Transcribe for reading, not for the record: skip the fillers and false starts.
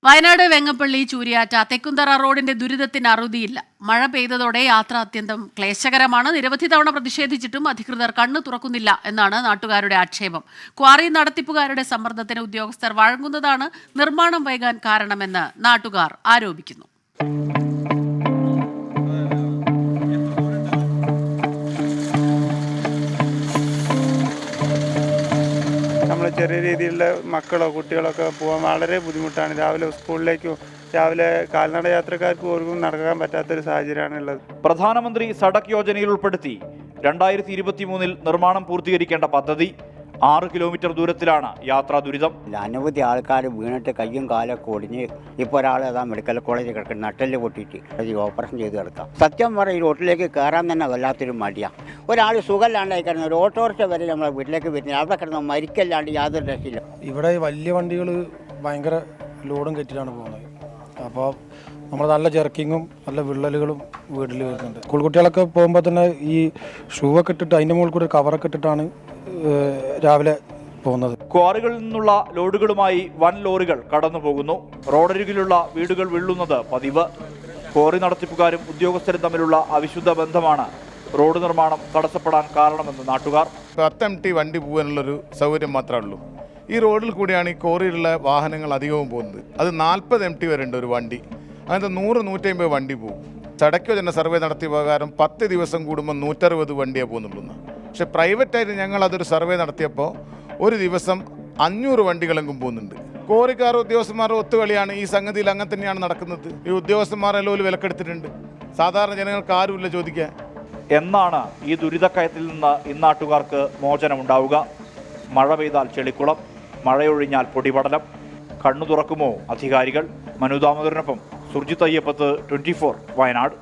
വയനാട് വെങ്ങപ്പള്ളി ചൂരിയാറ്റ തെക്കുന്തറ റോഡിന്റെ ദുരിതത്തിന് അറുതിയില്ല. മഴ പെയ്തതോടെ യാത്ര അത്യന്തം ക്ലേശകരമാണ്. നിരവധി തവണ പ്രതിഷേധിച്ചിട്ടും അധികൃതർ കണ്ണു തുറക്കുന്നില്ല എന്നാണ് നാട്ടുകാരുടെ ആക്ഷേപം. ക്വാറി നടത്തിപ്പുകാരുടെ സമ്മർദ്ദത്തിന് ഉദ്യോഗസ്ഥർ വഴങ്ങുന്നതാണ് നിർമ്മാണം വൈകാൻ കാരണമെന്ന് നാട്ടുകാർ ആരോപിക്കുന്നു. നമ്മൾ ചെറിയ രീതിയിലുള്ള മക്കളോ കുട്ടികളൊക്കെ പോകാൻ വളരെ ബുദ്ധിമുട്ടാണ്. രാവിലെ സ്കൂളിലേക്കും രാവിലെ കാൽനട യാത്രക്കാർക്ക് പോലും നടക്കാൻ പറ്റാത്തൊരു സാഹചര്യമാണുള്ളത്. പ്രധാനമന്ത്രി സഡക് യോജനയിൽ ഉൾപ്പെടുത്തി 2023 നിർമ്മാണം പൂർത്തീകരിക്കേണ്ട പദ്ധതി 6 കിലോമീറ്റർ ദൂരത്തിലാണ് യാത്രാ ദുരിതം. അനവധി ആൾക്കാർ വീണിട്ട് കയ്യും കാലൊക്കെ ഒടിഞ്ഞ് ഇപ്പോൾ ഒരാൾ അതാ മെഡിക്കൽ കോളേജിൽ കിടക്കുന്ന നട്ടെല്ല് പൊട്ടിയിട്ട് ഓപ്പറേഷൻ ചെയ്ത് കിടക്കാം. സത്യം പറഞ്ഞാൽ ഈ റോട്ടിലേക്ക് കയറാൻ തന്നെ വല്ലാത്തൊരു മടിയാണ്. ഒരാൾ സുഖമില്ലാണ്ടായി കിടന്നു ഒരു ഓട്ടോറിക്ഷ വരെ നമ്മളെ വീട്ടിലേക്ക് വരുന്നത് അവിടെ കിടന്ന് മരിക്കല്ലാണ്ട് യാതൊരു രക്ഷയില്ല. ഇവിടെ വലിയ വണ്ടികൾ ഭയങ്കര ലോഡും കെറ്റിലാണ് പോകുന്നത്. അപ്പോൾ നമ്മൾ നല്ല ജെർക്കിങ്ങും നല്ല വിള്ളലുകളും വീട്ടിൽ വരുന്നുണ്ട്. സ്കൂൾ കുട്ടികളൊക്കെ പോകുമ്പോൾ തന്നെ ഈ ഷൂ ഒക്കെ ഇട്ടിട്ട് അതിൻ്റെ മുകളിൽ കൂടി കവറൊക്കെ ഇട്ടിട്ടാണ് രാവിലെ പോകുന്നത്. ക്വാറികളിൽ നിന്നുള്ള ലോഡുകളുമായി വൻ ലോറികൾ കടന്നു പോകുന്നു. റോഡരികിലുള്ള വീടുകൾ വീഴുന്നത് പതിവ്. ക്വാറി നടത്തിപ്പുകാരും ഉദ്യോഗസ്ഥരും തമ്മിലുള്ള അവിശുദ്ധ ബന്ധമാണ് റോഡ് നിർമ്മാണം തടസ്സപ്പെടാൻ കാരണമെന്ന് നാട്ടുകാർ. 10 MT വണ്ടി പോകാനുള്ളൊരു സൗകര്യം മാത്രമേ ഉള്ളൂ. ഈ റോഡിൽ കൂടിയാണ് ഈ ക്വാറിയിലുള്ള വാഹനങ്ങൾ അധികവും പോകുന്നത്. അത് 40 MT വരെ ഉണ്ട് ഒരു വണ്ടി. അങ്ങനത്തെ 100-150 വണ്ടി പോകും. സഡക് യോജന സർവേ നടത്തിയ പ്രകാരം 10 ദിവസം കൂടുമ്പോൾ 160 വണ്ടിയേ പോകുന്നുള്ളൂ. പക്ഷെ പ്രൈവറ്റായിട്ട് ഞങ്ങൾ അതൊരു സർവേ നടത്തിയപ്പോൾ ഒരു ദിവസം 500 വണ്ടികളെങ്കിലും പോകുന്നുണ്ട്. ക്വാറിക്കാർ ഉദ്യോഗസ്ഥന്മാരുടെ ഒത്തുകളിയാണ് ഈ സംഗതിയിൽ. അങ്ങനെ തന്നെയാണ് നടക്കുന്നത്. ഈ ഉദ്യോഗസ്ഥന്മാരെല്ലാം ഒരു വിലക്കെടുത്തിട്ടുണ്ട്. സാധാരണ ജനങ്ങൾക്ക് ആരുമില്ല ചോദിക്കാൻ. എന്നാണ് ഈ ദുരിതക്കയത്തിൽ നിന്ന് ഇന്നാട്ടുകാർക്ക് മോചനമുണ്ടാവുക? മഴ പെയ്താൽ ചെളിക്കുളം, മഴയൊഴിഞ്ഞാൽ പൊടിപടലം. കണ്ണു തുറക്കുമോ അധികാരികൾ? മനു ദാമോദരനൊപ്പം സുർജിത് അയ്യപ്പത്ത്, 24 വയനാട്.